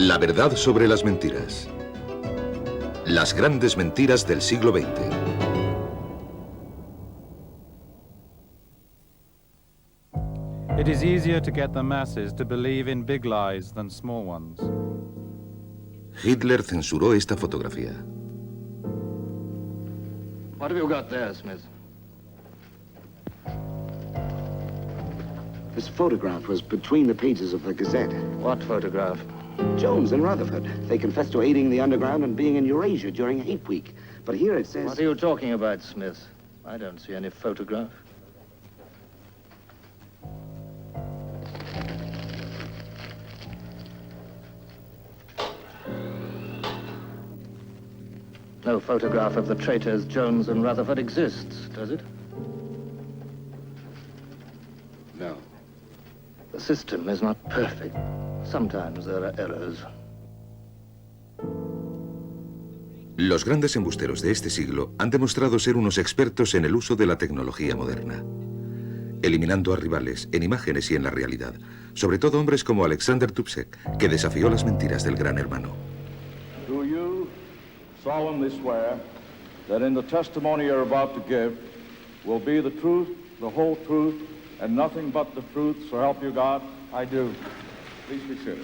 La verdad sobre las mentiras. Las grandes mentiras del siglo XX. It is easier to get the masses to believe in big lies than small ones. Hitler censuró esta fotografía. What have you got there, Smith? This photograph was between the pages of the Gazette. What photograph? Jones and Rutherford. They confessed to aiding the underground and being in Eurasia during Hate Week. But here it says... What are you talking about, Smith? I don't see any photograph. No photograph of the traitors Jones and Rutherford exists, does it? No. The system is not perfect. Sometimes there are errors. Los grandes embusteros de este siglo han demostrado ser unos expertos en el uso de la tecnología moderna, eliminando a rivales en imágenes y en la realidad, sobre todo hombres como Alexander Dubček, que desafió las mentiras del Gran Hermano. Do you solemnly swear that in the testimony you're about to give will be the truth, the whole truth, and nothing but the truth, so help you God? I do. Please be seated.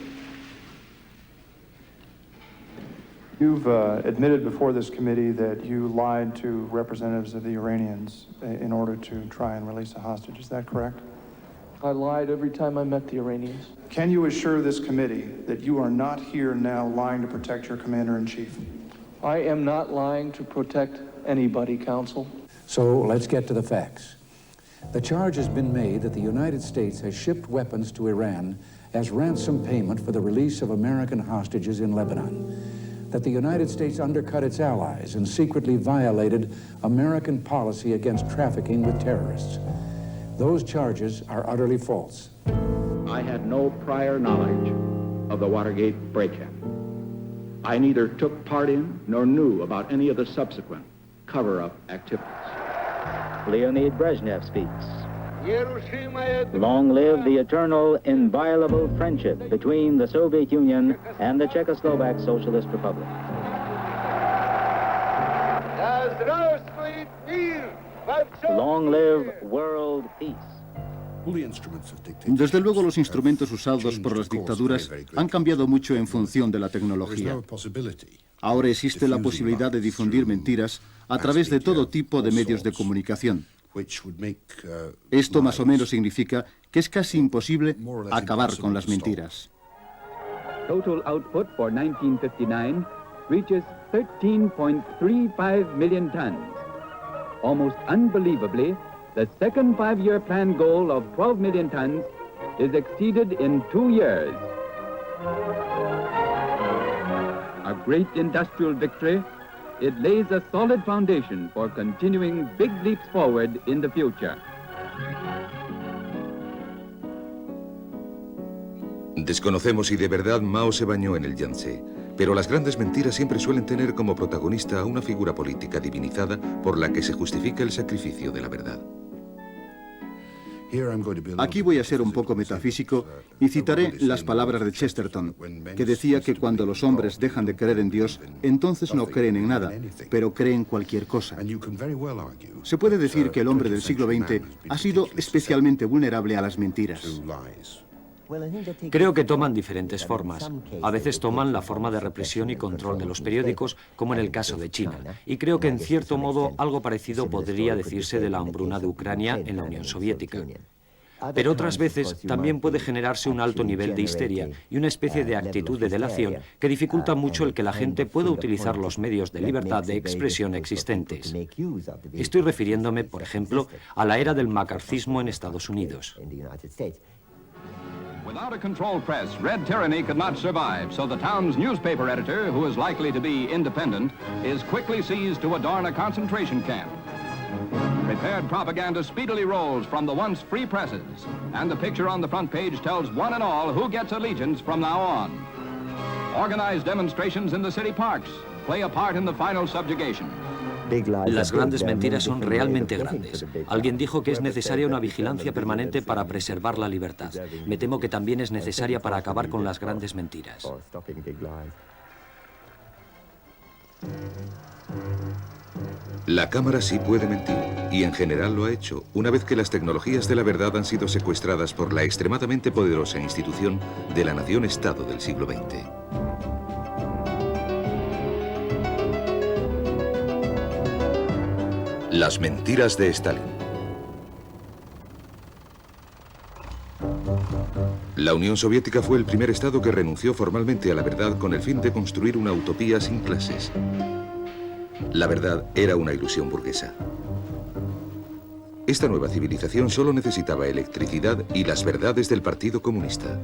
You've admitted before this committee that you lied to representatives of the Iranians in order to try and release a hostage. Is that correct? I lied every time I met the Iranians. Can you assure this committee that you are not here now lying to protect your commander-in-chief? I am not lying to protect anybody, Counsel. So let's get to the facts. The charge has been made that the United States has shipped weapons to Iran as ransom payment for the release of American hostages in Lebanon. That the United States undercut its allies and secretly violated American policy against trafficking with terrorists. Those charges are utterly false. I had no prior knowledge of the Watergate break-in. I neither took part in nor knew about any of the subsequent cover-up activities. Leonid Brezhnev speaks. Long live the eternal, inviolable friendship between the Soviet Union and the Czechoslovak Socialist Republic. Long live world peace. Desde luego, los instrumentos usados por las dictaduras han cambiado mucho en función de la tecnología. Ahora existe la posibilidad de difundir mentiras a través de todo tipo de medios de comunicación. Esto más o menos significa que es casi imposible acabar con las mentiras. Total output for 1959 reaches 13.35 million tons. Almost unbelievably, the second five-year plan goal of 12 million tons is exceeded in 2 years. A great industrial victory. It lays a solid foundation for continuing big leaps forward in the future. Desconocemos si de verdad Mao se bañó en el Yangtze, pero las grandes mentiras siempre suelen tener como protagonista a una figura política divinizada por la que se justifica el sacrificio de la verdad. Aquí voy a ser un poco metafísico y citaré las palabras de Chesterton, que decía que cuando los hombres dejan de creer en Dios, entonces no creen en nada, pero creen cualquier cosa. Se puede decir que el hombre del siglo XX ha sido especialmente vulnerable a las mentiras. Creo que toman diferentes formas. A veces toman la forma de represión y control de los periódicos, como en el caso de China. Y creo que en cierto modo algo parecido podría decirse de la hambruna de Ucrania en la Unión Soviética. Pero otras veces también puede generarse un alto nivel de histeria y una especie de actitud de delación que dificulta mucho el que la gente pueda utilizar los medios de libertad de expresión existentes. Estoy refiriéndome, por ejemplo, a la era del macarcismo en Estados Unidos. Without a controlled press, red tyranny could not survive, so the town's newspaper editor, who is likely to be independent, is quickly seized to adorn a concentration camp. Prepared propaganda speedily rolls from the once free presses, and the picture on the front page tells one and all who gets allegiance from now on. Organized demonstrations in the city parks play a part in the final subjugation. Las grandes mentiras son realmente grandes. Alguien dijo que es necesaria una vigilancia permanente para preservar la libertad. Me temo que también es necesaria para acabar con las grandes mentiras. La cámara sí puede mentir, y en general lo ha hecho, una vez que las tecnologías de la verdad han sido secuestradas por la extremadamente poderosa institución de la nación-estado del siglo XX. Las mentiras de Stalin. La Unión Soviética fue el primer estado que renunció formalmente a la verdad con el fin de construir una utopía sin clases. La verdad era una ilusión burguesa. Esta nueva civilización solo necesitaba electricidad y las verdades del Partido Comunista.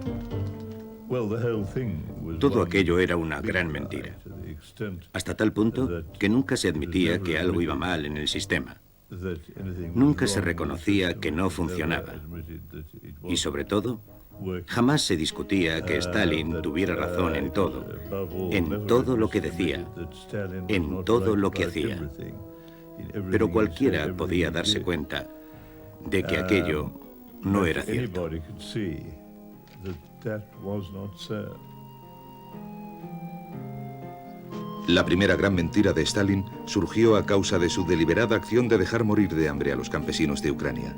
Todo aquello era una gran mentira, hasta tal punto que nunca se admitía que algo iba mal en el sistema. Nunca se reconocía que no funcionaba. Y sobre todo, jamás se discutía que Stalin tuviera razón en todo lo que decía, en todo lo que hacía. Pero cualquiera podía darse cuenta de que aquello no era cierto. La primera gran mentira de Stalin surgió a causa de su deliberada acción de dejar morir de hambre a los campesinos de Ucrania.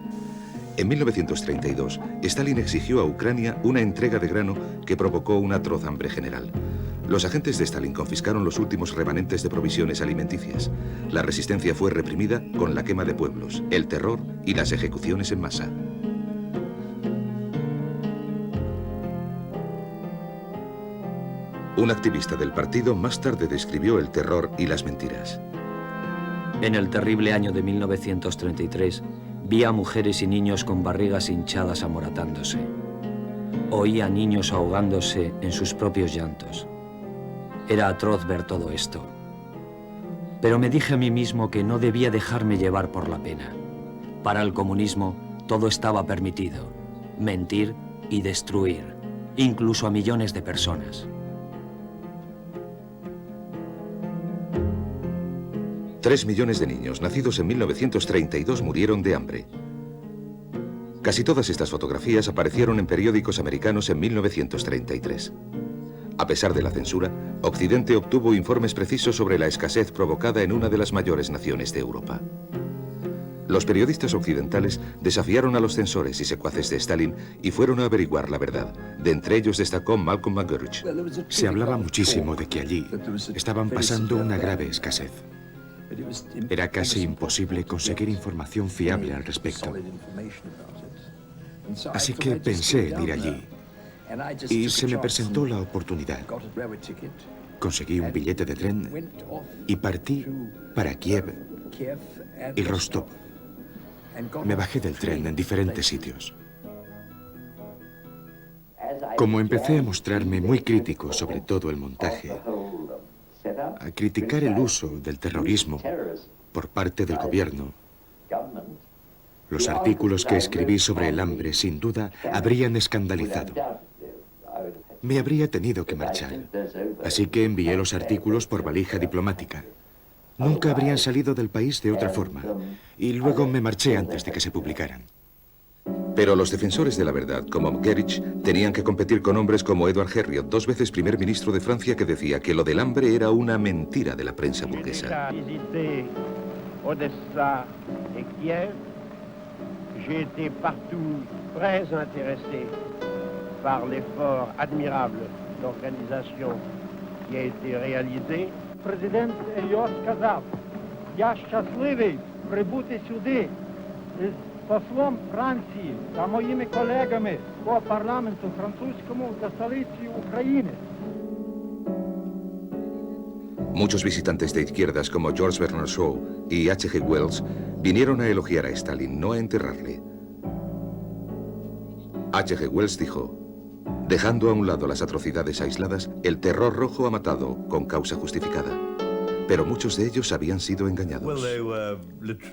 En 1932, Stalin exigió a Ucrania una entrega de grano que provocó una atroz hambre general. Los agentes de Stalin confiscaron los últimos remanentes de provisiones alimenticias. La resistencia fue reprimida con la quema de pueblos, el terror y las ejecuciones en masa. Un activista del partido más tarde describió el terror y las mentiras. En el terrible año de 1933, vi a mujeres y niños con barrigas hinchadas amoratándose. Oí a niños ahogándose en sus propios llantos. Era atroz ver todo esto. Pero me dije a mí mismo que no debía dejarme llevar por la pena. Para el comunismo, todo estaba permitido. Mentir y destruir, incluso a millones de personas. 3 millones de niños nacidos en 1932 murieron de hambre. Casi todas estas fotografías aparecieron en periódicos americanos en 1933. A pesar de la censura, Occidente obtuvo informes precisos sobre la escasez provocada en una de las mayores naciones de Europa. Los periodistas occidentales desafiaron a los censores y secuaces de Stalin y fueron a averiguar la verdad. De entre ellos destacó Malcolm McGurch. Se hablaba muchísimo de que allí estaban pasando una grave escasez. Era casi imposible conseguir información fiable al respecto. Así que pensé en ir allí y se me presentó la oportunidad. Conseguí un billete de tren y partí para Kiev y Rostov. Me bajé del tren en diferentes sitios. Como empecé a mostrarme muy crítico sobre todo el montaje, a criticar el uso del terrorismo por parte del gobierno, los artículos que escribí sobre el hambre, sin duda, habrían escandalizado. Me habría tenido que marchar, así que envié los artículos por valija diplomática. Nunca habrían salido del país de otra forma, y luego me marché antes de que se publicaran. Pero los defensores de la verdad, como Gerich, tenían que competir con hombres como Edward Herriot, 2 veces primer ministro de Francia, que decía que lo del hambre era una mentira de la prensa burguesa. Odessa et Kiev, j'ai été partout très intéressé par l'effort admirable d'organisation qui a été réalisé. Президент Еліот сказав: "Я щасливий прибути сюди з послом Франції та моїми колегами по парламенту французькому до столиці України". Muchos visitantes de izquierdas como George Bernard Shaw y H.G. Wells vinieron a elogiar a Stalin, no a enterrarle. H.G. Wells dijo: dejando a un lado las atrocidades aisladas, el terror rojo ha matado con causa justificada. Pero muchos de ellos habían sido engañados.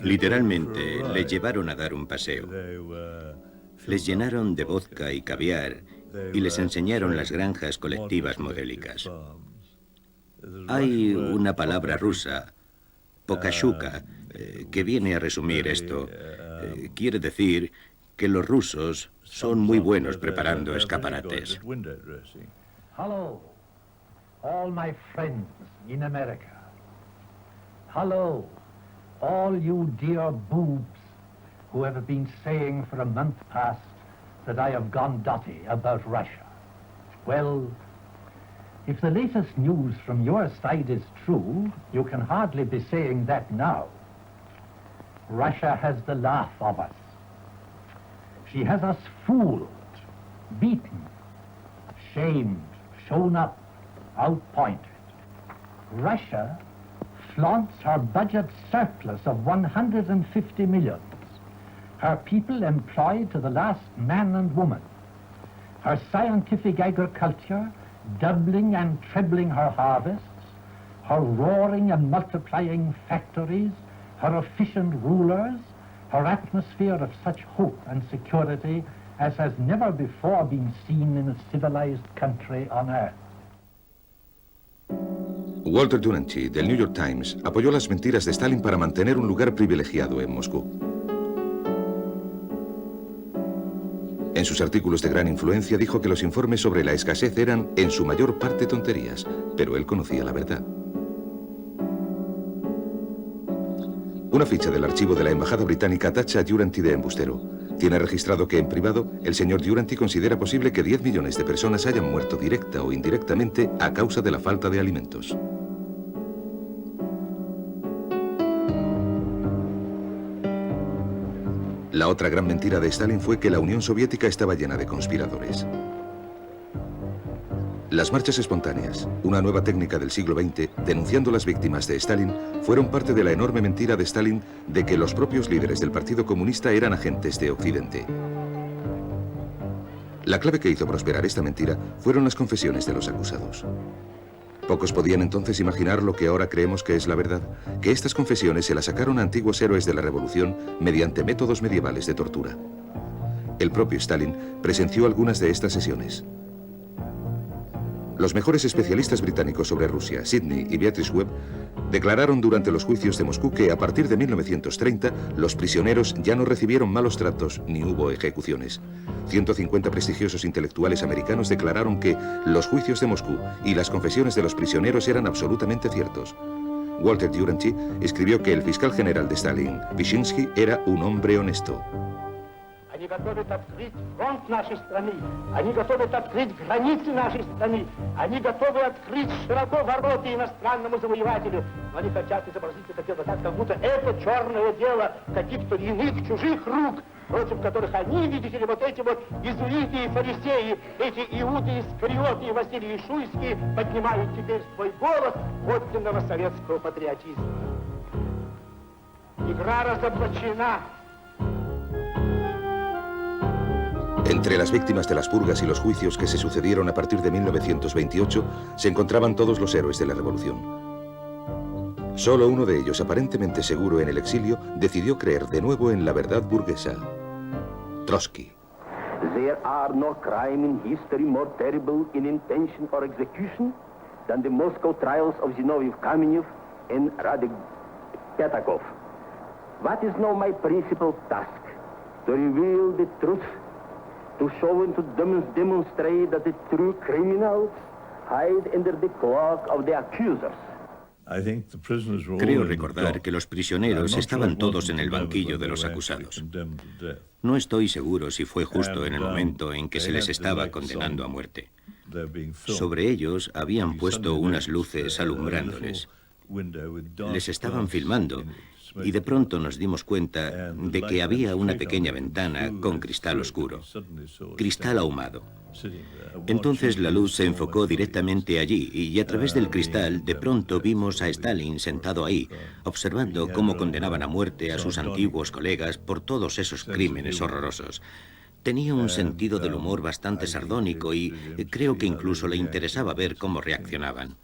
Literalmente, les llevaron a dar un paseo. Les llenaron de vodka y caviar y les enseñaron las granjas colectivas modélicas. Hay una palabra rusa Pokashuka, que viene a resumir esto. Quiere decir que los rusos son muy buenos preparando escaparates. Hello, all my friends in America. Hello, all you dear boobs who have been saying for a month past that I have gone dotty about Russia. Well, if the latest news from your side is true, you can hardly be saying that now. Russia has the laugh of us. She has us fooled, beaten, shamed, shown up, outpointed. Russia flaunts her budget surplus of 150 millions, her people employed to the last man and woman, her scientific agriculture doubling and trebling her harvests, her roaring and multiplying factories, her efficient rulers, her atmosphere of such hope and security as has never before been seen in a civilized country on earth. Walter Duranty, del New York Times, apoyó las mentiras de Stalin para mantener un lugar privilegiado en Moscú. En sus artículos de gran influencia dijo que los informes sobre la escasez eran, en su mayor parte, tonterías, pero él conocía la verdad. Una ficha del archivo de la Embajada Británica tacha a Duranty de embustero. Tiene registrado que, en privado, el señor Duranty considera posible que 10 millones de personas hayan muerto directa o indirectamente a causa de la falta de alimentos. La otra gran mentira de Stalin fue que la Unión Soviética estaba llena de conspiradores. Las marchas espontáneas, una nueva técnica del siglo XX, denunciando las víctimas de Stalin, fueron parte de la enorme mentira de Stalin de que los propios líderes del Partido Comunista eran agentes de Occidente. La clave que hizo prosperar esta mentira fueron las confesiones de los acusados. Pocos podían entonces imaginar lo que ahora creemos que es la verdad, que estas confesiones se las sacaron a antiguos héroes de la Revolución mediante métodos medievales de tortura. El propio Stalin presenció algunas de estas sesiones. Los mejores especialistas británicos sobre Rusia, Sidney y Beatrice Webb, declararon durante los juicios de Moscú que a partir de 1930 los prisioneros ya no recibieron malos tratos ni hubo ejecuciones. 150 prestigiosos intelectuales americanos declararon que los juicios de Moscú y las confesiones de los prisioneros eran absolutamente ciertos. Walter Duranty escribió que el fiscal general de Stalin, Vyshinsky, era un hombre honesto. Они готовят открыть фронт нашей страны, они готовят открыть границы нашей страны, они готовы открыть широко ворота иностранному завоевателю, но они хотят изобразить это дело так, как будто это черное дело каких-то иных, чужих рук, против которых они, видите ли, вот эти вот иезуиты и фарисеи, эти Иуды Искариоты и Василий Шуйский поднимают теперь свой голос подлинного советского патриотизма. Игра разоблачена. Entre las víctimas de las purgas y los juicios que se sucedieron a partir de 1928 se encontraban todos los héroes de la revolución. Solo uno de ellos, aparentemente seguro en el exilio, decidió creer de nuevo en la verdad burguesa: Trotsky. There are no crime in history more terrible in intention or execution than the Moscow trials of Zinoviev Kamenev and Radek Petakov. What is now my principal task? To reveal the truth, to show and to demonstrate that the true criminals hide under the cloak of the accusers. Creo recordar que los prisioneros estaban todos en el banquillo de los acusados. No estoy seguro si fue justo en el momento en que se les estaba condenando a muerte. Sobre ellos habían puesto unas luces alumbrándoles. Les estaban filmando y de pronto nos dimos cuenta de que había una pequeña ventana con cristal oscuro, cristal ahumado. Entonces la luz se enfocó directamente allí y a través del cristal de pronto vimos a Stalin sentado ahí, observando cómo condenaban a muerte a sus antiguos colegas por todos esos crímenes horrorosos. Tenía un sentido del humor bastante sardónico y creo que incluso le interesaba ver cómo reaccionaban.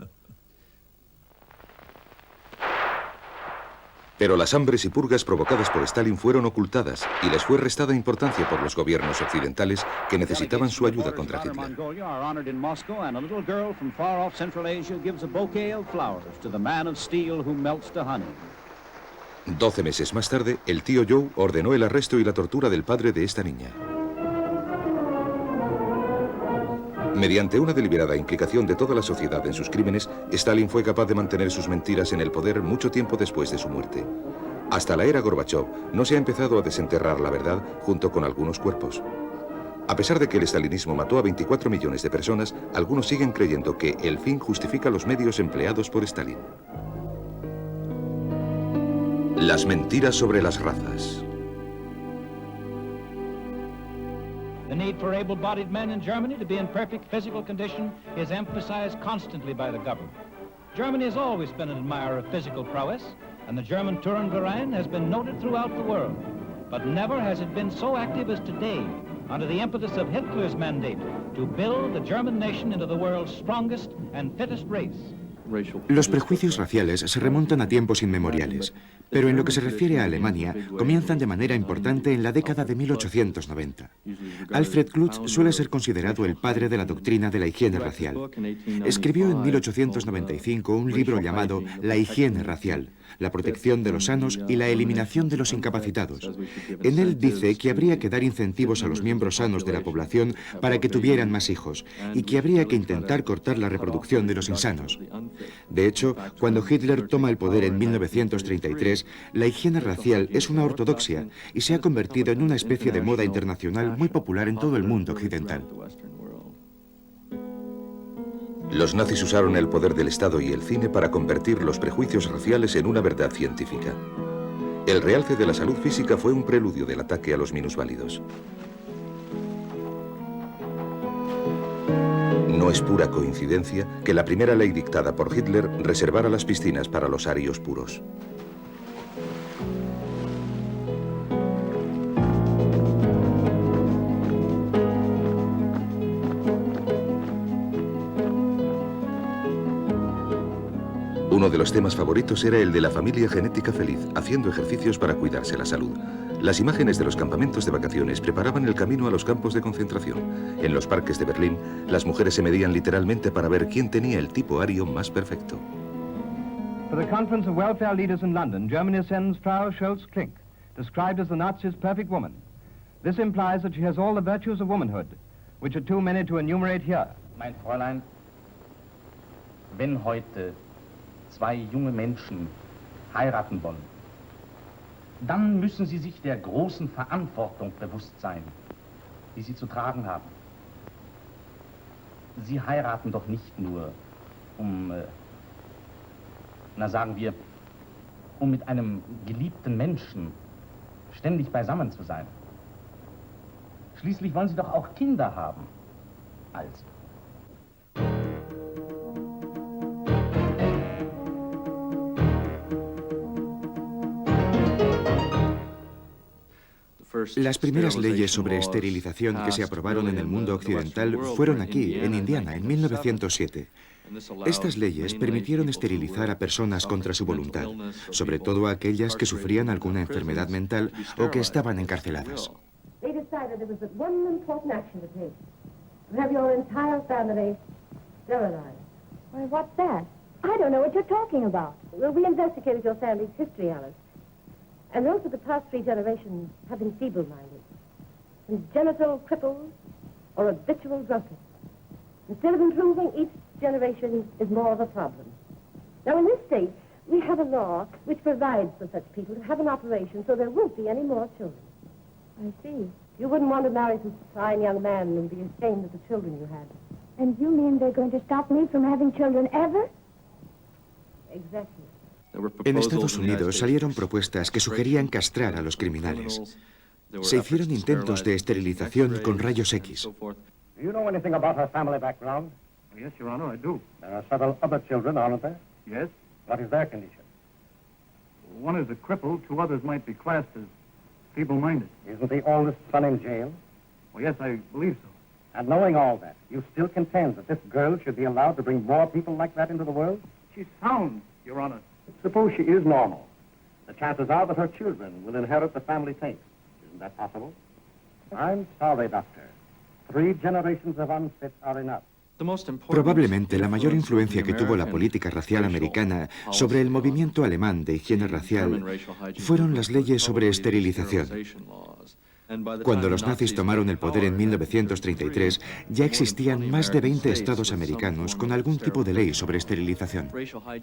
Pero las hambres y purgas provocadas por Stalin fueron ocultadas y les fue restada importancia por los gobiernos occidentales que necesitaban su ayuda contra Hitler. 12 meses más tarde, el tío Joe ordenó el arresto y la tortura del padre de esta niña. Mediante una deliberada implicación de toda la sociedad en sus crímenes, Stalin fue capaz de mantener sus mentiras en el poder mucho tiempo después de su muerte. Hasta la era Gorbachov no se ha empezado a desenterrar la verdad junto con algunos cuerpos. A pesar de que el stalinismo mató a 24 millones de personas, algunos siguen creyendo que el fin justifica los medios empleados por Stalin. Las mentiras sobre las razas. The need for able-bodied men in Germany to be in perfect physical condition is emphasized constantly by the government. Germany has always been an admirer of physical prowess, and the German Tourenverein has been noted throughout the world. But never has it been so active as today, under the impetus of Hitler's mandate to build the German nation into the world's strongest and fittest race. Los prejuicios raciales se remontan a tiempos inmemoriales, pero en lo que se refiere a Alemania, comienzan de manera importante en la década de 1890. Alfred Klutz suele ser considerado el padre de la doctrina de la higiene racial. Escribió en 1895 un libro llamado La higiene racial, la protección de los sanos y la eliminación de los incapacitados. En él dice que habría que dar incentivos a los miembros sanos de la población para que tuvieran más hijos y que habría que intentar cortar la reproducción de los insanos. De hecho, cuando Hitler toma el poder en 1933, la higiene racial es una ortodoxia y se ha convertido en una especie de moda internacional muy popular en todo el mundo occidental. Los nazis usaron el poder del Estado y el cine para convertir los prejuicios raciales en una verdad científica. El realce de la salud física fue un preludio del ataque a los minusválidos. No es pura coincidencia que la primera ley dictada por Hitler reservara las piscinas para los arios puros. Uno de los temas favoritos era el de la familia genética feliz, haciendo ejercicios para cuidarse la salud. Las imágenes de los campamentos de vacaciones preparaban el camino a los campos de concentración. En los parques de Berlín, las mujeres se medían literalmente para ver quién tenía el tipo ario más perfecto. For the Conference of Welfare Leaders in London, Germany sends Frau Schultz-Klink, described as the Nazis' perfect woman. This implies that she has all the virtues of womanhood, which are too many to enumerate here. Mein Fräulein, wenn heute zwei junge Menschen heiraten wollen, dann müssen sie sich der großen Verantwortung bewusst sein, die sie zu tragen haben. Sie heiraten doch nicht nur, sagen wir, um mit einem geliebten Menschen ständig beisammen zu sein. Schließlich wollen sie doch auch Kinder haben. Also. Las primeras leyes sobre esterilización que se aprobaron en el mundo occidental fueron aquí, en Indiana, en 1907. Estas leyes permitieron esterilizar a personas contra su voluntad, sobre todo a aquellas que sufrían alguna enfermedad mental o que estaban encarceladas. What's that? I don't know what you're talking about. Well, we investigated your family's history, Alice. And those of the past 3 generations have been feeble-minded, congenital cripples, or habitual drunkards. Instead of improving, each generation is more of a problem. Now, in this state, we have a law which provides for such people to have an operation so there won't be any more children. I see. You wouldn't want to marry some fine young man and be ashamed of the children you had. And you mean they're going to stop me from having children ever? Exactly. En Estados Unidos salieron propuestas que sugerían castrar a los criminales. Se hicieron intentos de esterilización con rayos X. Do you know anything about her family background? Yes, Your Honor, I do. There are several other children, aren't there? Yes. What is their condition? One is a cripple, 2 others might be classed as feeble-minded. Isn't the oldest son in jail? Well, yes, I believe so. And knowing all that, you still contend that this girl should be allowed to bring more people like that into the world? She's sound, Your Honor. Suppose she is normal. The chances are that her children will inherit the family taste. Isn't that possible? I'm sorry, Doctor. 3 generations of unfit are enough. Probablemente la mayor influencia que tuvo la política racial americana sobre el movimiento alemán de higiene racial fueron las leyes sobre esterilización. Cuando los nazis tomaron el poder en 1933, ya existían más de 20 estados americanos con algún tipo de ley sobre esterilización.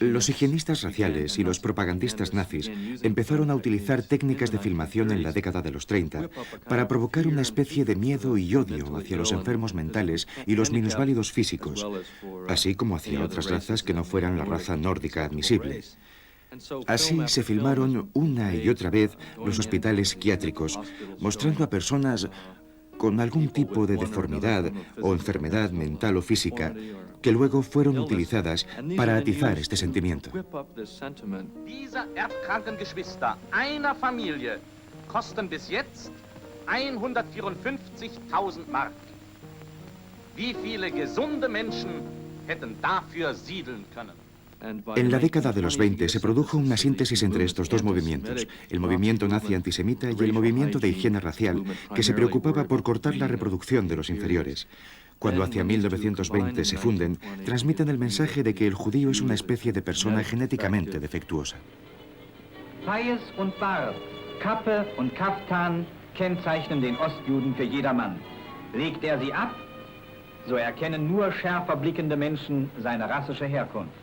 Los higienistas raciales y los propagandistas nazis empezaron a utilizar técnicas de filmación en la década de los 30 para provocar una especie de miedo y odio hacia los enfermos mentales y los minusválidos físicos, así como hacia otras razas que no fueran la raza nórdica admisible. Así se filmaron una y otra vez los hospitales psiquiátricos, mostrando a personas con algún tipo de deformidad o enfermedad mental o física que luego fueron utilizadas para atizar este sentimiento. Diese erbkranken Geschwister einer Familie kosten bis jetzt 154.000 Mark. Wie viele gesunde Menschen hätten dafür siedeln können? En la década de los 20 se produjo una síntesis entre estos dos movimientos, el movimiento nazi antisemita y el movimiento de higiene racial, que se preocupaba por cortar la reproducción de los inferiores. Cuando hacia 1920 se funden, transmiten el mensaje de que el judío es una especie de persona genéticamente defectuosa. Feis und Bart, Kappe und Kaftan kennzeichnen den Ostjuden für jedermann. Legt sie ab, so erkennen nur schärfer blickende Menschen seine rassische Herkunft.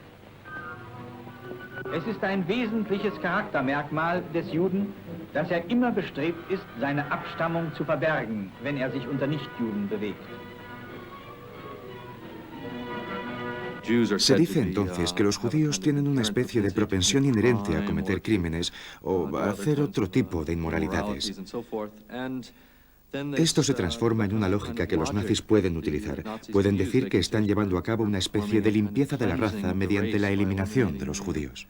Es ist ein wesentliches Charaktermerkmal des Juden, dass immer bestrebt ist, seine Abstammung zu verbergen, wenn sich unter Nichtjuden bewegt. Se dice entonces que los judíos tienen una especie de propensión inherente a cometer crímenes o a hacer otro tipo de inmoralidades. Esto se transforma en una lógica que los nazis pueden utilizar. Pueden decir que están llevando a cabo una especie de limpieza de la raza mediante la eliminación de los judíos.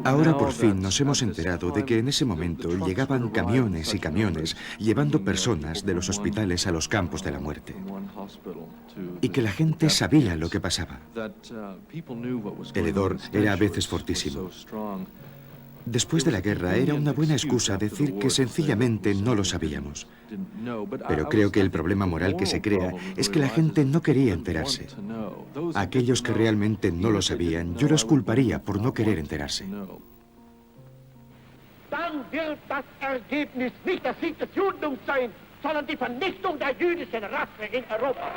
Ahora por fin nos hemos enterado de que en ese momento llegaban camiones y camiones llevando personas de los hospitales a los campos de la muerte. Y que la gente sabía lo que pasaba. El hedor era a veces fortísimo. Después de la guerra era una buena excusa decir que sencillamente no lo sabíamos. Pero creo que el problema moral que se crea es que la gente no quería enterarse. A aquellos que realmente no lo sabían, yo los culparía por no querer enterarse. Dann wird das Ergebnis nicht der Sieg des Judentums sein, sondern die Vernichtung der jüdischen Rasse in Europa.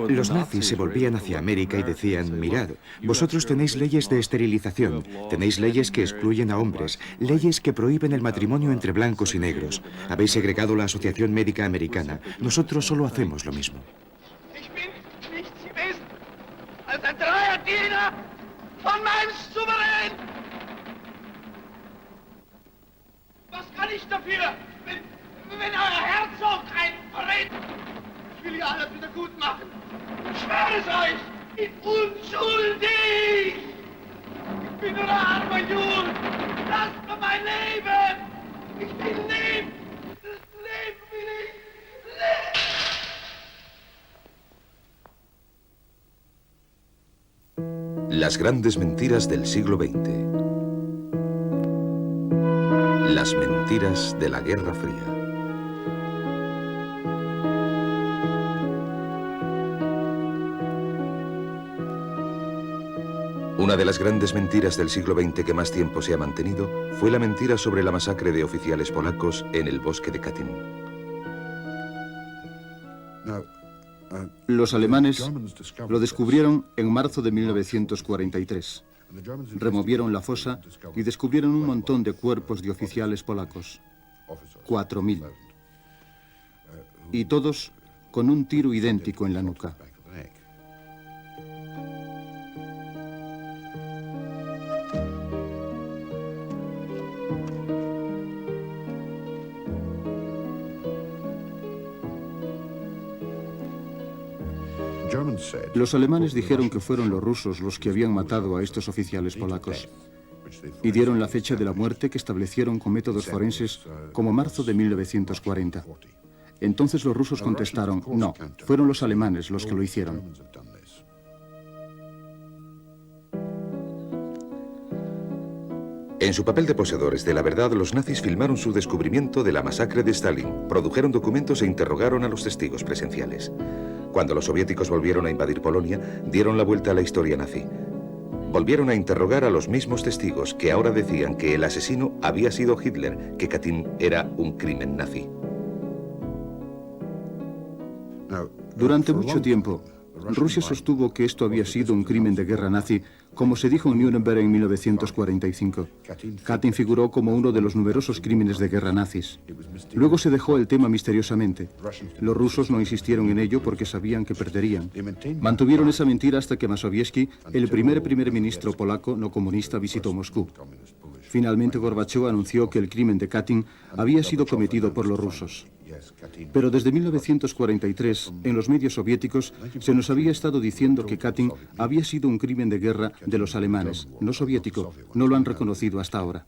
Los nazis se volvían hacia América y decían, mirad, vosotros tenéis leyes de esterilización, tenéis leyes que excluyen a hombres, leyes que prohíben el matrimonio entre blancos y negros. Habéis segregado la Asociación Médica Americana. Nosotros solo hacemos lo mismo. Ich bin nichts gewesen als ein treuer Diener von meinem Souverän. Was kann ich dafür, wenn euer Herzog ein Verräter... Ich will hier alles wieder gut machen. Ich schwöre es euch, ich bin unschuldig. Ich bin nur ein armer Jude. Lasst mir mein Leben. Ich will leben. Das Leben will ich leben. Las grandes mentiras del siglo XX. Las mentiras de la Guerra Fría. Una de las grandes mentiras del siglo XX que más tiempo se ha mantenido fue la mentira sobre la masacre de oficiales polacos en el bosque de Katyn. Los alemanes lo descubrieron en marzo de 1943. Removieron la fosa y descubrieron un montón de cuerpos de oficiales polacos. 4.000. Y todos con un tiro idéntico en la nuca. Los alemanes dijeron que fueron los rusos los que habían matado a estos oficiales polacos y dieron la fecha de la muerte que establecieron con métodos forenses como marzo de 1940. Entonces los rusos contestaron, no, fueron los alemanes los que lo hicieron. En su papel de poseedores de la verdad, los nazis filmaron su descubrimiento de la masacre de Stalin, produjeron documentos e interrogaron a los testigos presenciales. Cuando los soviéticos volvieron a invadir Polonia, dieron la vuelta a la historia nazi. Volvieron a interrogar a los mismos testigos que ahora decían que el asesino había sido Hitler, que Katyn era un crimen nazi. Durante mucho tiempo, Rusia sostuvo que esto había sido un crimen de guerra nazi, como se dijo en Nuremberg en 1945. Katyn figuró como uno de los numerosos crímenes de guerra nazis. Luego se dejó el tema misteriosamente. Los rusos no insistieron en ello porque sabían que perderían. Mantuvieron esa mentira hasta que Mazowiecki, el primer ministro polaco no comunista, visitó Moscú. Finalmente Gorbachov anunció que el crimen de Katyn había sido cometido por los rusos. Pero desde 1943, en los medios soviéticos, se nos había estado diciendo que Katyn había sido un crimen de guerra de los alemanes, no soviético. No lo han reconocido hasta ahora.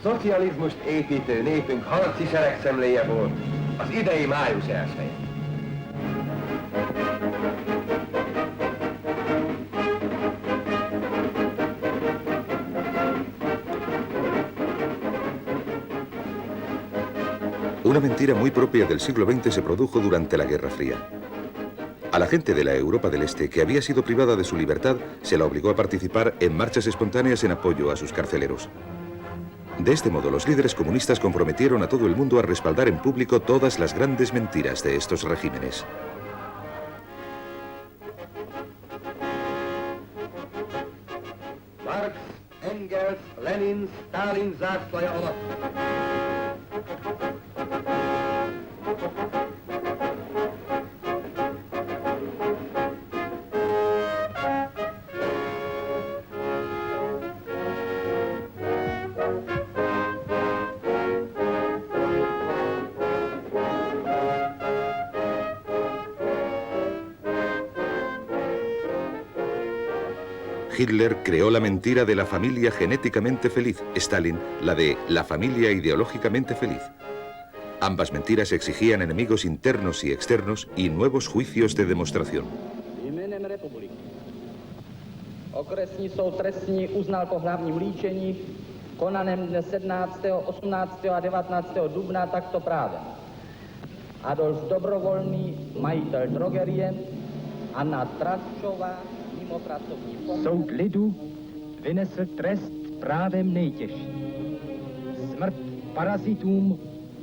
Szocializmust építő népünk harci seregszemléje volt az idei május 1-je. Una mentira muy propia del siglo XX se produjo durante la Guerra Fría. A la gente de la Europa del Este, que había sido privada de su libertad, se la obligó a participar en marchas espontáneas en apoyo a sus carceleros. De este modo, los líderes comunistas comprometieron a todo el mundo a respaldar en público todas las grandes mentiras de estos regímenes. Marx, Engels, Lenin, Stalin zászlaja alatt. Hitler creó la mentira de la familia genéticamente feliz, Stalin la de la familia ideológicamente feliz. Ambas mentiras exigían enemigos internos y externos y nuevos juicios de demostración. Jménem republiky. Okresní soud trestní uznal po hlavním líčení konaném dne 17., 18. a 19. dubna takto právem. Adolf Dobrovolný, majitel drogerie, Anna Trasčová, Soud lidu vynesl trest právem nejtěžší. Smrt parazitům,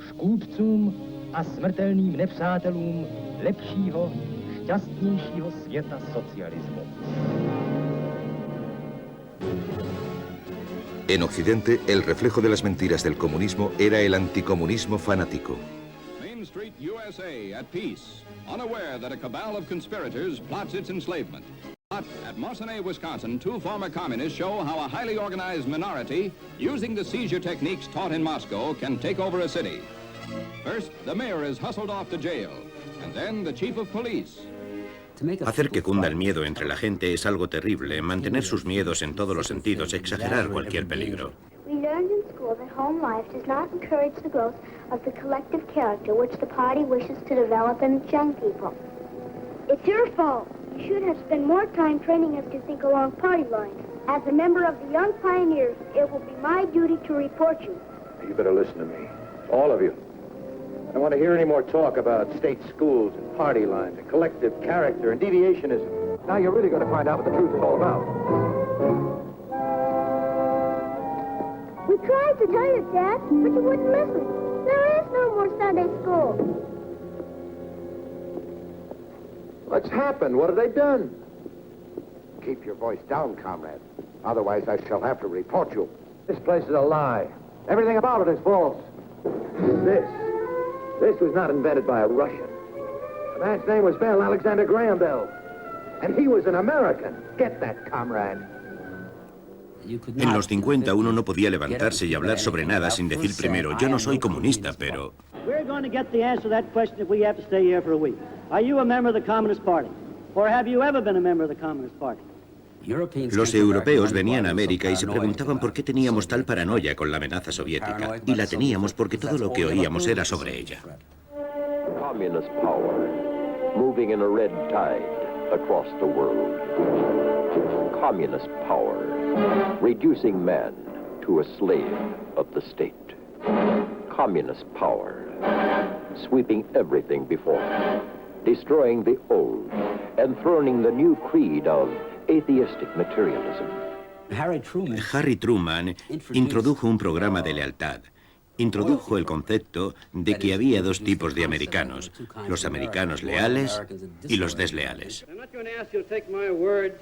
škůdcům a smrtelným nepřátelům lepšího, šťastnějšího světa socialismu. En Occidente, el reflejo de las mentiras del comunismo era el anticomunismo fanático. Main Street, USA, at peace, unaware that a cabal of conspirators plots its enslavement. But at Mosinee, Wisconsin, 2 former communists show how a highly organized minority, using the seizure techniques taught in Moscow, can take over a city. First, the mayor is hustled off to jail, and then the chief of police. Hacer que cunda el miedo entre la gente es algo terrible. Mantener sus miedos en todos los sentidos, exagerar cualquier peligro. We learned in school that home life does not encourage the growth of the collective character which the party wishes to develop in its young people. It's your fault. You should have spent more time training us to think along party lines. As a member of the Young Pioneers, it will be my duty to report you. You better listen to me, all of you. I don't want to hear any more talk about state schools and party lines and collective character and deviationism. Now you're really going to find out what the truth is all about. We tried to tell you, Dad, but you wouldn't listen. There is no more Sunday school. What's happened? What have they done? Keep your voice down, comrade. Otherwise, I shall have to report you. This place is a lie. Everything about it is false. This was not invented by a Russian. The man's name was Bell, Alexander Graham Bell. And he was an American. Get that, comrade. En los 50 uno no podía levantarse y hablar sobre nada sin decir primero, yo no soy comunista, pero... We're going to get the answer to that question if we have to stay here for a week. Are you a member of the Communist Party? Or have you ever been a member of the Communist Party? Los europeos venían a América y se preguntaban por qué teníamos tal paranoia con la amenaza soviética. Y la teníamos porque todo lo que oíamos era sobre ella. Communist power, moving in a red tide across the world. Communist power, reducing man to a slave of the state. Communist power, sweeping everything before it, destroying the old, enthroning the new creed of atheistic materialism. Harry Truman introdujo un programa de lealtad. Introdujo el concepto de que había dos tipos de americanos, los americanos leales y los desleales. I'm not going to ask you to take my word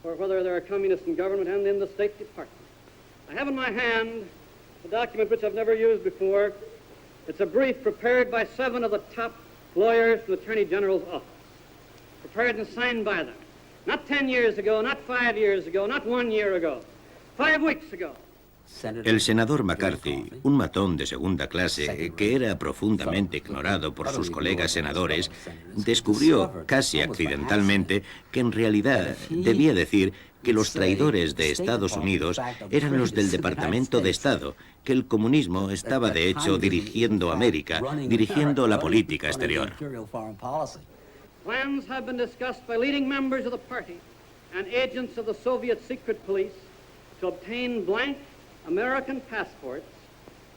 for whether there are communists in government and in the State Department. I have in my hand a document which I've never used before. It's a brief prepared by 7 of the top lawyers from the Attorney General's office, prepared and signed by them. Not 10 years ago, not 5 years ago, not 1 year ago, 5 weeks ago. El senador McCarthy, un matón de segunda clase que era profundamente ignorado por sus colegas senadores, descubrió casi accidentalmente que en realidad debía decir que los traidores de Estados Unidos eran los del Departamento de Estado, que el comunismo estaba de hecho dirigiendo América, dirigiendo la política exterior. Plans have been discussed by leading members of the party and agents of the Soviet secret police to obtain blank American passports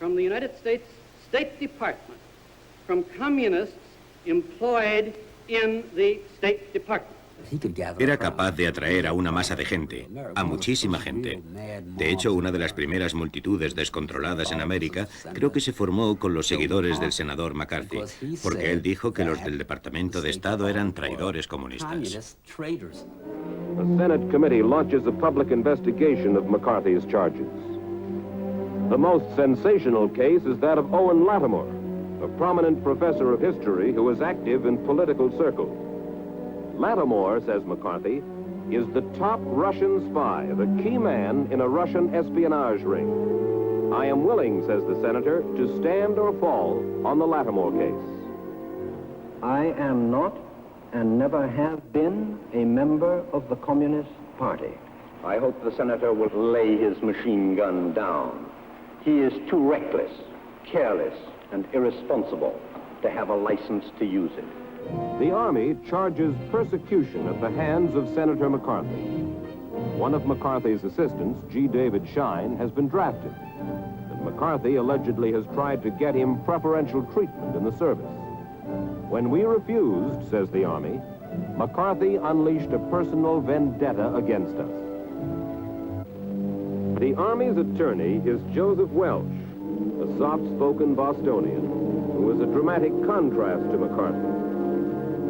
from the United States State Department from communists employed in the State Department. Era capaz de atraer a una masa de gente, a muchísima gente. De hecho, una de las primeras multitudes descontroladas en América creo que se formó con los seguidores del senador McCarthy, porque él dijo que los del Departamento de Estado eran traidores comunistas. The Senate committee launches a public investigation of McCarthy's charges. The most sensational case is that of Owen Lattimore, a prominent professor of history who is active in political circles. Lattimore, says McCarthy, is the top Russian spy, the key man in a Russian espionage ring. I am willing, says the senator, to stand or fall on the Lattimore case. I am not and never have been a member of the Communist Party. I hope the senator will lay his machine gun down. He is too reckless, careless, and irresponsible to have a license to use it. The Army charges persecution at the hands of Senator McCarthy. One of McCarthy's assistants, G. David Shine, has been drafted, and McCarthy allegedly has tried to get him preferential treatment in the service. When we refused, says the Army, McCarthy unleashed a personal vendetta against us. The Army's attorney is Joseph Welch, a soft-spoken Bostonian who is a dramatic contrast to McCarthy.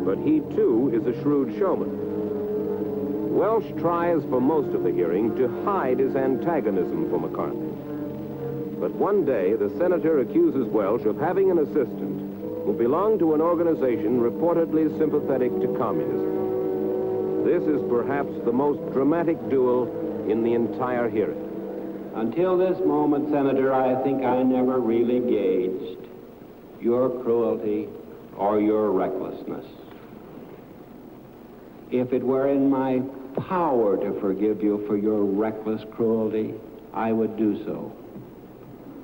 But he, too, is a shrewd showman. Welch tries for most of the hearing to hide his antagonism for McCarthy. But one day, the senator accuses Welch of having an assistant who belonged to an organization reportedly sympathetic to communism. This is perhaps the most dramatic duel in the entire hearing. Until this moment, Senator, I think I never really gauged your cruelty or your recklessness. If it were in my power to forgive you for your reckless cruelty, I would do so.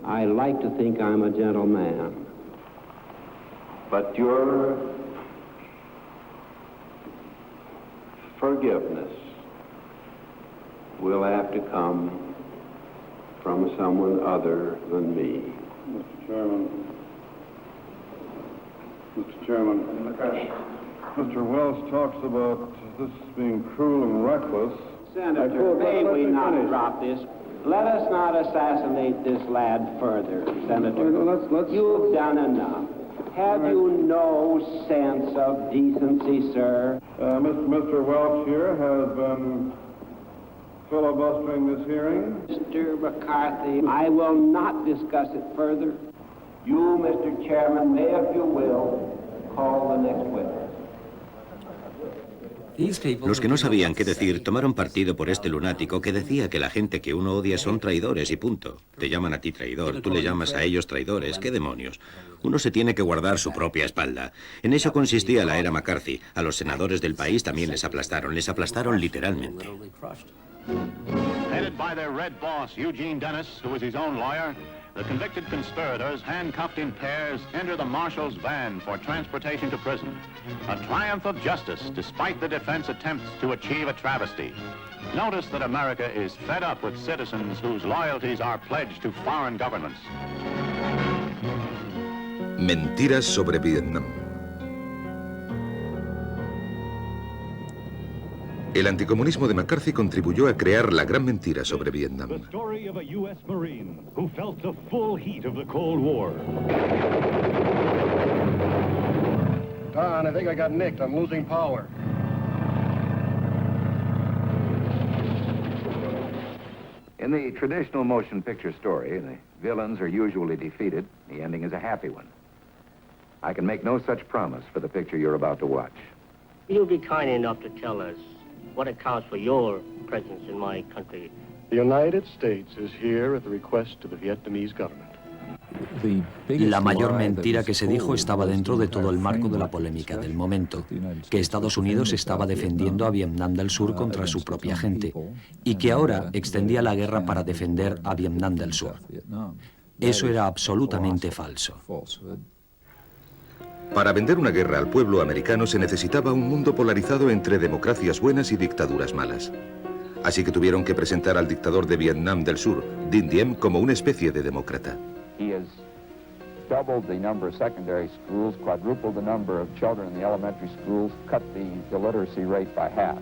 I like to think I'm a gentleman. But your forgiveness will have to come from someone other than me. Mr. Chairman, Mr. Wells talks about this being cruel and reckless. Senator, may we not drop this? Let us not assassinate this lad further, Senator. You've done enough. Have you no sense of decency, sir? Mr. Welch here has been filibustering this hearing. Mr. McCarthy, I will not discuss it further. You, Mr. Chairman, may, if you will, call the next witness. Los que no sabían qué decir tomaron partido por este lunático que decía que la gente que uno odia son traidores y punto. Te llaman a ti traidor, tú le llamas a ellos traidores. ¿Qué demonios? Uno se tiene que guardar su propia espalda. En eso consistía la era McCarthy. A los senadores del país también les aplastaron literalmente. Headed by their red boss, Eugene Dennis, who was his own lawyer, the convicted conspirators, handcuffed in pairs, enter the marshal's van for transportation to prison. A triumph of justice, despite the defense attempts to achieve a travesty. Notice that America is fed up with citizens whose loyalties are pledged to foreign governments. Mentiras sobre Vietnam. El anticomunismo de McCarthy contribuyó a crear la gran mentira sobre Vietnam. The story of a U.S. Marine who felt the full heat of the Cold War. Don, I think I got nicked. I'm losing power. In the traditional motion picture story, the villains are usually defeated. The ending is a happy one. I can make no such promise for the picture you're about to watch. You'll be kind enough to tell us what accounts for your presence in my country. The United States is here at the request of the Vietnamese government. La mayor mentira que se dijo estaba dentro de todo el marco de la polémica del momento, que Estados Unidos estaba defendiendo a Vietnam del Sur contra su propia gente y que ahora extendía la guerra para defender a Vietnam del Sur. Eso era absolutamente falso. Para vender una guerra al pueblo americano se necesitaba un mundo polarizado entre democracias buenas y dictaduras malas. Así que tuvieron que presentar al dictador de Vietnam del Sur, Dinh Diem, como una especie de demócrata. He has doubled the number of secondary schools, quadrupled the number of children in the elementary schools, cut the illiteracy rate by half.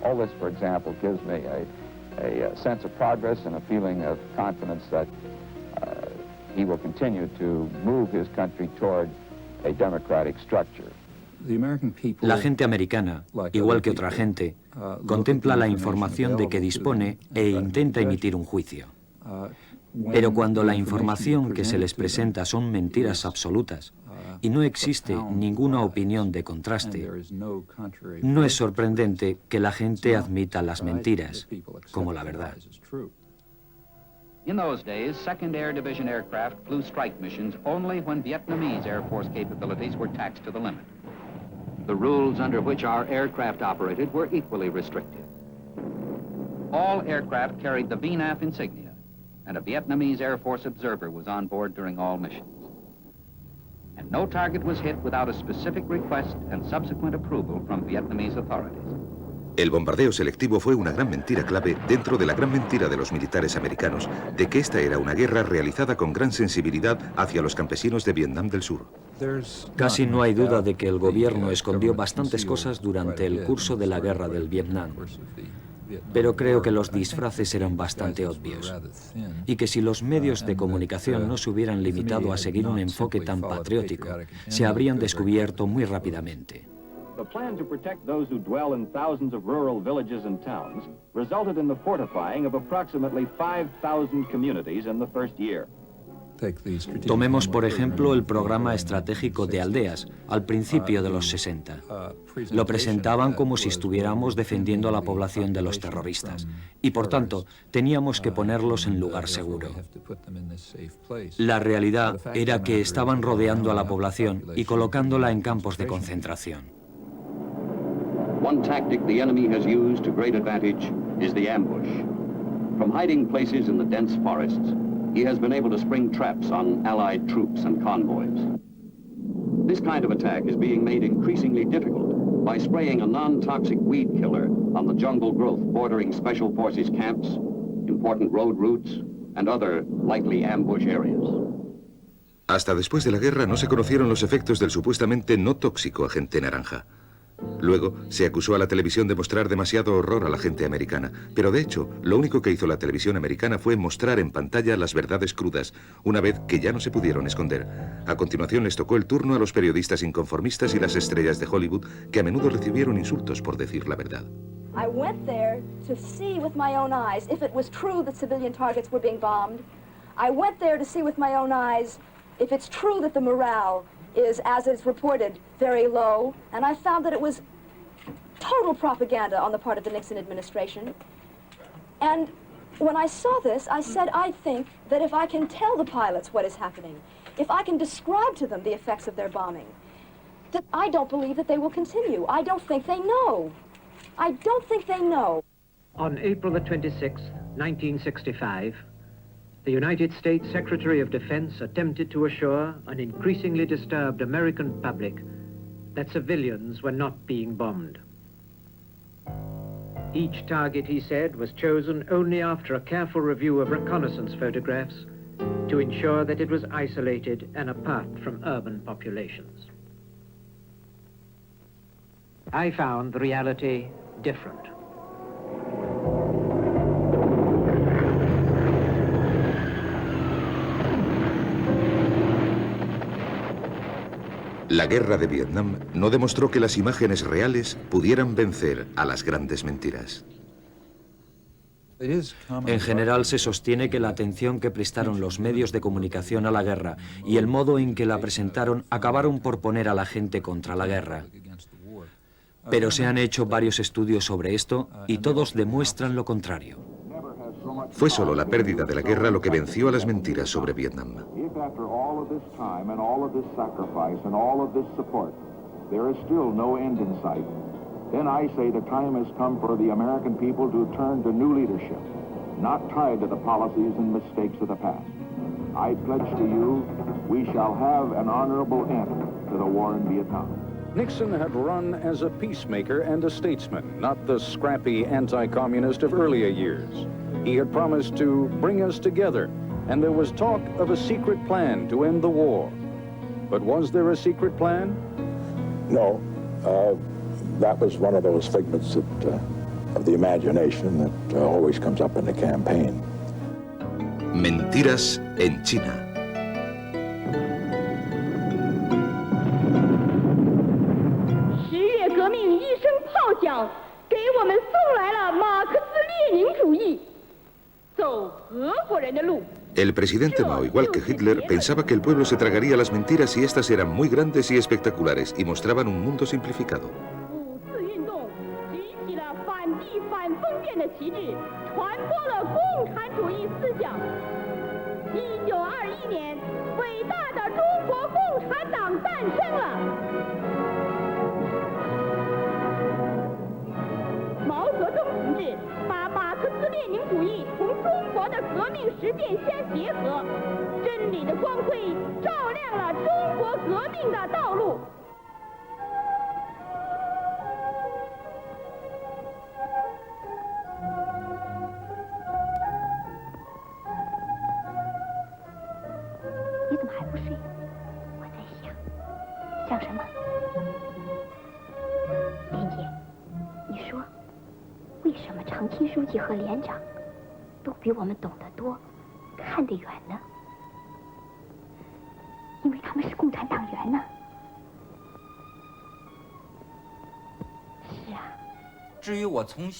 All this, for example, gives me a sense of progress and a feeling of confidence that he will continue to move his country toward a democratic structure. La gente americana, igual que otra gente, contempla la información de que dispone e intenta emitir un juicio. Pero cuando la información que se les presenta son mentiras absolutas y no existe ninguna opinión de contraste, no es sorprendente que la gente admita las mentiras como la verdad. In those days, 2nd Air Division aircraft flew strike missions only when Vietnamese Air Force capabilities were taxed to the limit. The rules under which our aircraft operated were equally restrictive. All aircraft carried the VNAF insignia, and a Vietnamese Air Force observer was on board during all missions. And no target was hit without a specific request and subsequent approval from Vietnamese authorities. El bombardeo selectivo fue una gran mentira clave dentro de la gran mentira de los militares americanos, de que esta era una guerra realizada con gran sensibilidad hacia los campesinos de Vietnam del Sur. Casi no hay duda de que el gobierno escondió bastantes cosas durante el curso de la guerra del Vietnam. Pero creo que los disfraces eran bastante obvios y que si los medios de comunicación no se hubieran limitado a seguir un enfoque tan patriótico, se habrían descubierto muy rápidamente. The plan to protect those who dwell in thousands of rural villages and towns resulted in the fortifying of approximately 5,000 communities in the first year. Tomemos, por ejemplo, el programa estratégico de aldeas, al principio de los 60. Lo presentaban como si estuviéramos defendiendo a la población de los terroristas, y por tanto, teníamos que ponerlos en lugar seguro. La realidad era que estaban rodeando a la población y colocándola en campos de concentración. One tactic the enemy has used to great advantage is the ambush. From hiding places in the dense forests, he has been able to spring traps on Allied troops and convoys. This kind of attack is being made increasingly difficult by spraying a non-toxic weed killer on the jungle growth bordering Special Forces camps, important road routes, and other likely ambush areas. Hasta después de la guerra no se conocieron los efectos del supuestamente no tóxico agente naranja. Luego se acusó a la televisión de mostrar demasiado horror a la gente americana, pero de hecho, lo único que hizo la televisión americana fue mostrar en pantalla las verdades crudas, una vez que ya no se pudieron esconder. A continuación les tocó el turno a los periodistas inconformistas y las estrellas de Hollywood, que a menudo recibieron insultos por decir la verdad. I went there to see with my own eyes if it was true that civilian targets were being bombed. I went there to see with my own eyes if it's true that the morale is, as it's reported, very low, and I found that it was total propaganda on the part of the Nixon administration. And when I saw this, I said, I think that if I can tell the pilots what is happening, if I can describe to them the effects of their bombing, that I don't believe that they will continue. I don't think they know. I don't think they know. On April the 26th, 1965, the United States Secretary of Defense attempted to assure an increasingly disturbed American public that civilians were not being bombed. Each target, he said, was chosen only after a careful review of reconnaissance photographs to ensure that it was isolated and apart from urban populations. I found the reality different. La guerra de Vietnam no demostró que las imágenes reales pudieran vencer a las grandes mentiras. En general se sostiene que la atención que prestaron los medios de comunicación a la guerra y el modo en que la presentaron acabaron por poner a la gente contra la guerra. Pero se han hecho varios estudios sobre esto y todos demuestran lo contrario. Fue solo la pérdida de la guerra lo que venció a las mentiras sobre Vietnam. If after all of this time and all of this sacrifice and all of this support, there is still no end in sight, then I say the time has come for the American people to turn to new leadership, not tied to the policies and mistakes of the past. I pledge to you, we shall have an honorable end to the war in Vietnam. Nixon had run as a peacemaker and a statesman, not the scrappy anti-communist of earlier years. He had promised to bring us together, and there was talk of a secret plan to end the war. But was there a secret plan? No. That was one of those figments of the imagination that always comes up in the campaign. Mentiras en China. El presidente Mao, igual que Hitler, pensaba que el pueblo se tragaría las mentiras y estas eran muy grandes y espectaculares y mostraban un mundo simplificado.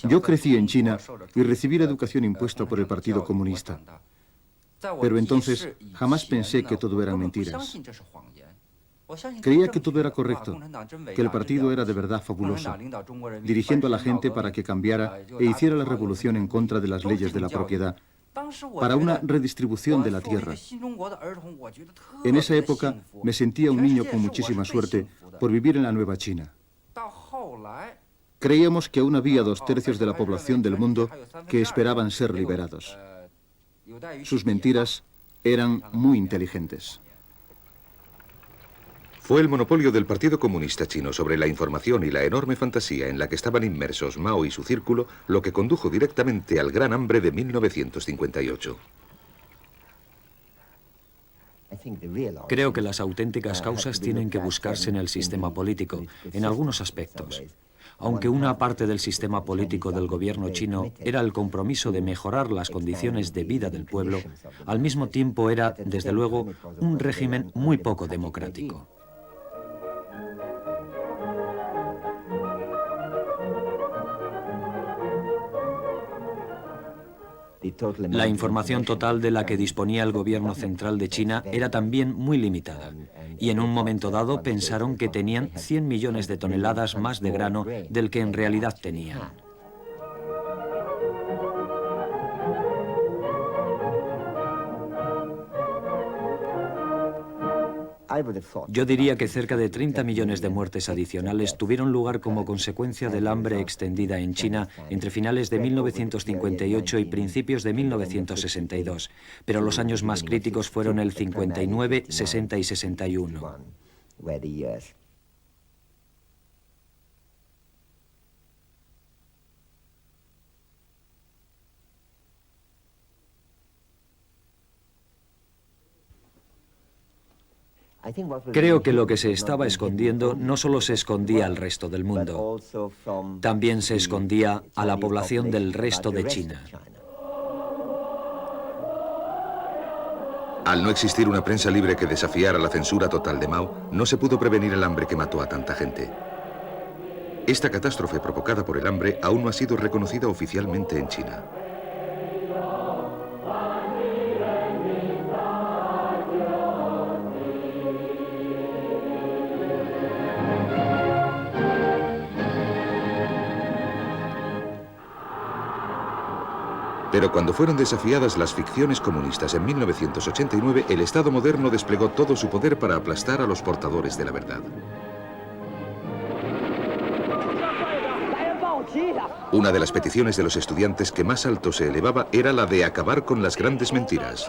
Yo crecí en China y recibí la educación impuesta por el Partido Comunista. Pero entonces jamás pensé que todo eran mentiras. Creía que todo era correcto, que el partido era de verdad fabuloso, dirigiendo a la gente para que cambiara e hiciera la revolución en contra de las leyes de la propiedad, para una redistribución de la tierra. En esa época me sentía un niño con muchísima suerte por vivir en la Nueva China. Creíamos que aún había 2/3 de la población del mundo que esperaban ser liberados. Sus mentiras eran muy inteligentes. Fue el monopolio del Partido Comunista Chino sobre la información y la enorme fantasía en la que estaban inmersos Mao y su círculo lo que condujo directamente al Gran Hambre de 1958. Creo que las auténticas causas tienen que buscarse en el sistema político, en algunos aspectos. Aunque una parte del sistema político del gobierno chino era el compromiso de mejorar las condiciones de vida del pueblo, al mismo tiempo era, desde luego, un régimen muy poco democrático. La información total de la que disponía el gobierno central de China era también muy limitada, y en un momento dado pensaron que tenían 100 millones de toneladas más de grano del que en realidad tenían. Yo diría que cerca de 30 millones de muertes adicionales tuvieron lugar como consecuencia del hambre extendida en China entre finales de 1958 y principios de 1962, pero los años más críticos fueron el 59, 60 y 61. Creo que lo que se estaba escondiendo no solo se escondía al resto del mundo, también se escondía a la población del resto de China. Al no existir una prensa libre que desafiara la censura total de Mao, no se pudo prevenir el hambre que mató a tanta gente. Esta catástrofe provocada por el hambre aún no ha sido reconocida oficialmente en China. Pero cuando fueron desafiadas las ficciones comunistas en 1989, el Estado moderno desplegó todo su poder para aplastar a los portadores de la verdad. Una de las peticiones de los estudiantes que más alto se elevaba era la de acabar con las grandes mentiras.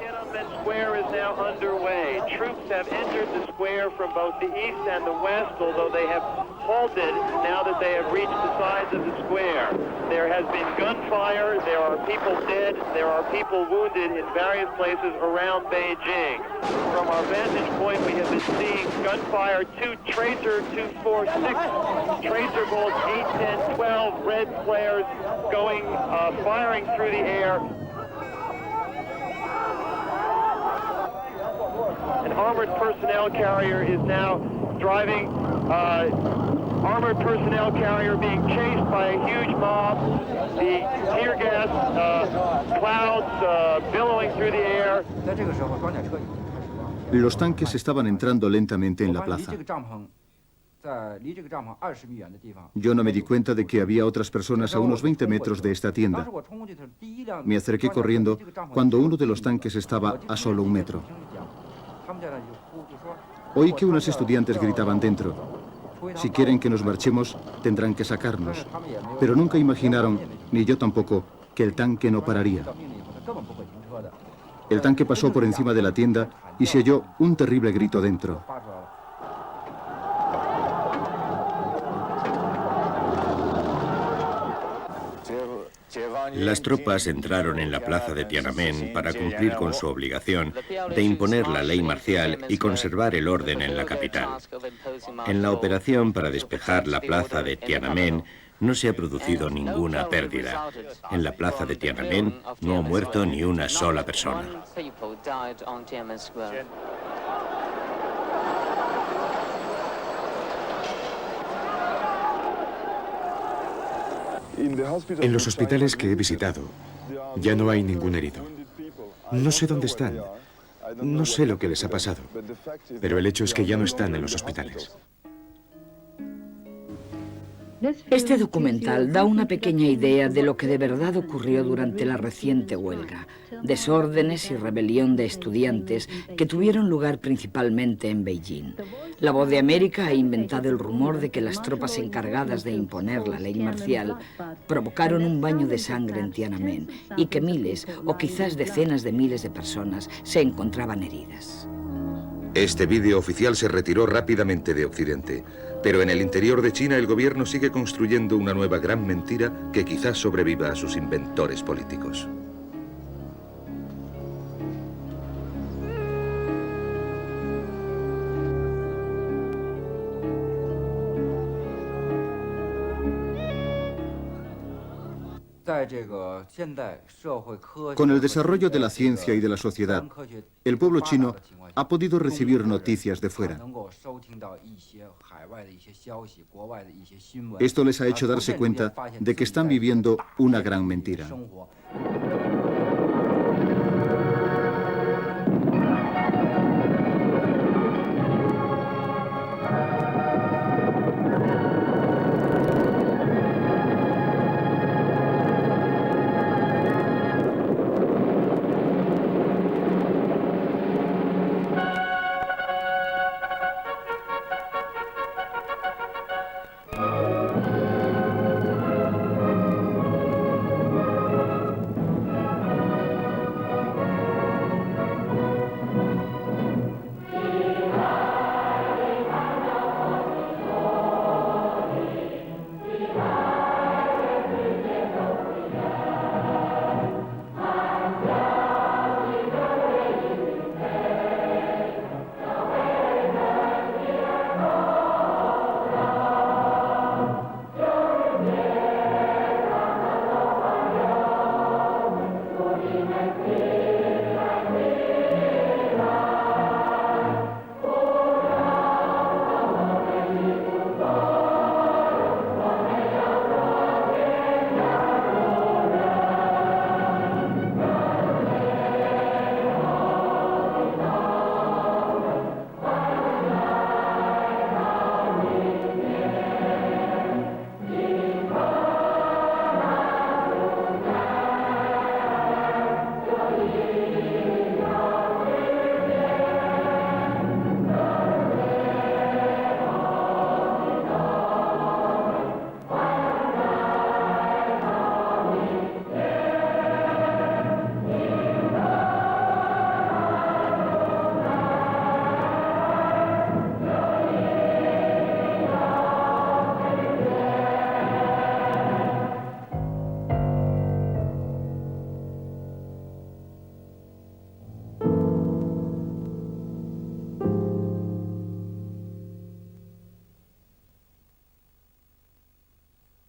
From both the east and the west, although they have halted now that they have reached the sides of the square. There has been gunfire, there are people dead, there are people wounded in various places around Beijing. From our vantage point, we have been seeing gunfire, 2 Tracer 246, Tracer balls 8, 10, 12, red flares going, firing through the air. An armored personnel carrier is now driving, armored personnel carrier being chased by a huge mob, the tear gas clouds billowing through the air. Los tanques estaban entrando lentamente en la plaza. Yo no me di cuenta de que había otras personas a unos 20 metros de esta tienda. Me acerqué corriendo cuando uno de los tanques estaba a solo 1 metro. Oí que unos estudiantes gritaban dentro: si quieren que nos marchemos, tendrán que sacarnos. Pero nunca imaginaron, ni yo tampoco, que el tanque no pararía. El tanque pasó por encima de la tienda y se oyó un terrible grito dentro. Las tropas entraron en la plaza de Tiananmen para cumplir con su obligación de imponer la ley marcial y conservar el orden en la capital. En la operación para despejar la plaza de Tiananmen no se ha producido ninguna pérdida. En la plaza de Tiananmen no ha muerto ni una sola persona. En los hospitales que he visitado, ya no hay ningún herido. No sé dónde están. No sé lo que les ha pasado. Pero el hecho es que ya no están en los hospitales. Este documental da una pequeña idea de lo que de verdad ocurrió durante la reciente huelga, desórdenes y rebelión de estudiantes que tuvieron lugar principalmente en Beijing. La Voz de América ha inventado el rumor de que las tropas encargadas de imponer la ley marcial provocaron un baño de sangre en Tiananmen y que miles o quizás decenas de miles de personas se encontraban heridas. Este vídeo oficial se retiró rápidamente de Occidente, pero en el interior de China el gobierno sigue construyendo una nueva gran mentira que quizás sobreviva a sus inventores políticos. Con el desarrollo de la ciencia y de la sociedad, el pueblo chino ha podido recibir noticias de fuera. Esto les ha hecho darse cuenta de que están viviendo una gran mentira.